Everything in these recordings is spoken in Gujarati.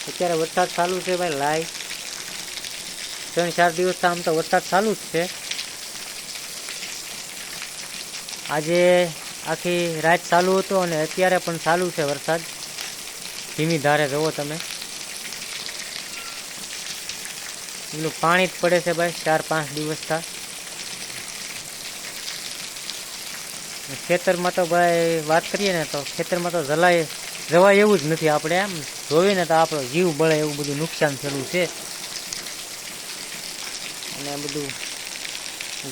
અત્યારે વરસાદ ચાલુ છે ભાઈ લાઈ 3-4 દિવસ આમ તો વરસાદ ચાલુ જ છે. આજે આખી રાત ચાલુ હતો અને અત્યારે પણ ચાલુ છે વરસાદ, ધીમી ધારે. જુઓ તમે, પેલું પાણી જ પડે છે ભાઈ 4-5 દિવસથી. ખેતરમાં તો ભાઈ વાત કરીએ ને તો ખેતરમાં તો જવાય એવું જ નથી. આપણે એમ જોઈને ને તો આપણો જીવ બળે એવું બધું નુકસાન થયેલું છે. અને બધું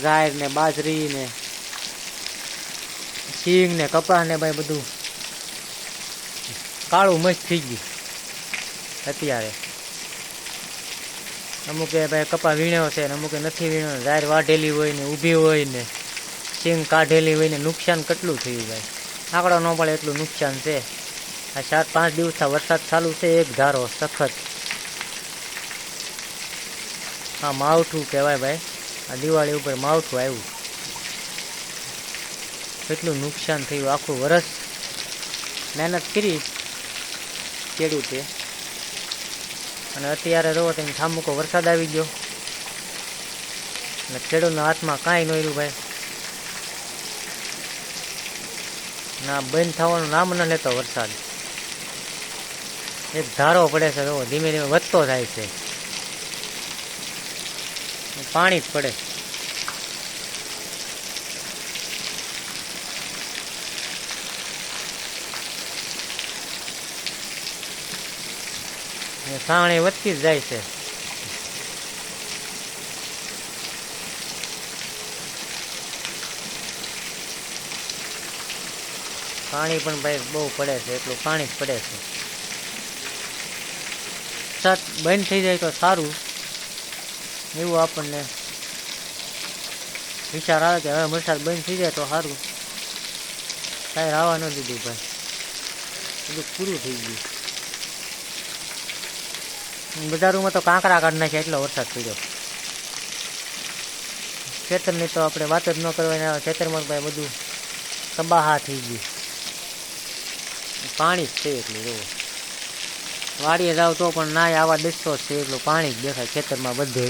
ગાય ને બાજરી ને સિંગ ને કપાસ ને ભાઈ બધું કાળું મસ્ત થઈ ગયું અત્યારે. અમુકે ભાઈ કપાસ વીણ્યો છે ને અમુકે નથી વીણ્યો. ઝાર વાઢેલી હોય ને ઊભી હોય ને સિંગ કાઢેલી હોય ને નુકસાન કેટલું થયું ભાઈ, આંકડો ન પડે એટલું નુકસાન છે. આ 4-5 દિવસથી વરસાદ ચાલુ છે એક ધારો સખત. આ માવઠું કહેવાય ભાઈ, આ દિવાળી ઉપર માવઠું આવ્યું. કેટલું નુકસાન થયું. આખું વરસ મહેનત કરી ખેડૂતે અને અત્યારે રહો તમે ઠામુકો વરસાદ આવી ગયો અને ખેડૂતના હાથમાં કાંઈ ન રહ્યું ભાઈ. ના બંધ થવાનું નામ ન લેતો વરસાદ. એક ધારો પડે છે, ધીમે ધીમે વધતો થાય છે. પાણી જ પડે. સાવણી વધતી જ જાય છે. પાણી પણ ભાઈ બહુ પડે છે, એટલું પાણી જ પડે છે. વરસાદ બંધ થઈ જાય તો સારું એવું આપણને વિચાર આવે કે હવે વરસાદ બંધ થઈ જાય તો સારું. કાંઈ રાવા ન દીધું ભાઈ, બધું પૂરું થઈ ગયું. બજારોમાં તો કાંકરા કાઢી નાખ્યા એટલો વરસાદ પડ્યો. ખેતરની તો આપણે વાત જ ન કરવાની. ખેતરમાં ભાઈ બધું તબાહા થઈ ગયું. પાણી જ છે એટલું. જુઓ, વાડીએ જાવ તો પણ ના આવા દેશો છે એટલું પાણી જ દેખાય ખેતરમાં બધે.